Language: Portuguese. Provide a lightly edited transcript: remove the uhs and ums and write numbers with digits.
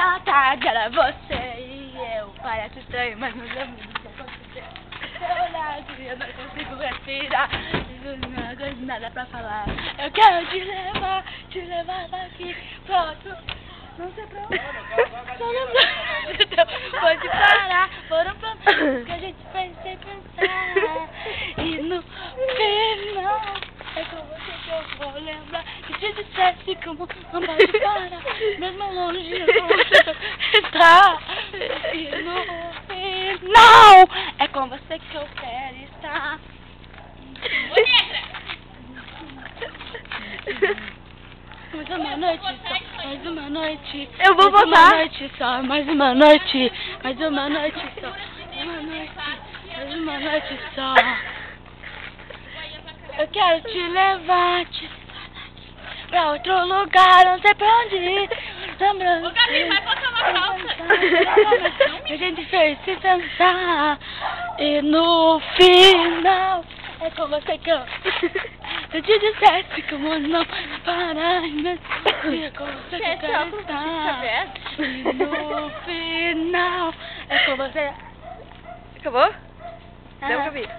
vontade era você e eu. Parece estranho, mas meus amigos são acontecendo. Eu não consigo respirar, não tenho nada pra falar. Eu quero te levar daqui pra outro. Não sei pra onde. Pode parar, foram planos que a gente fez sem pensar. E no final é com você que eu vou lembrar. E se dissesse como não pode parar, mesmo longe não você está. E no final é com você que eu quero estar. Mais uma noite só, mais uma noite. Eu vou mais botar. uma noite só, mais uma noite, mais uma noite só, mais uma noite só. Eu quero te levar pra outro lugar, não sei pra onde ir. Ô Gabi, vai botar uma calça. A gente fez se pensar. E no final é com você que eu. Se eu te dissesse como não parar, é com você que eu quero estar. E no final é com você. Acabou? Não, Gabi.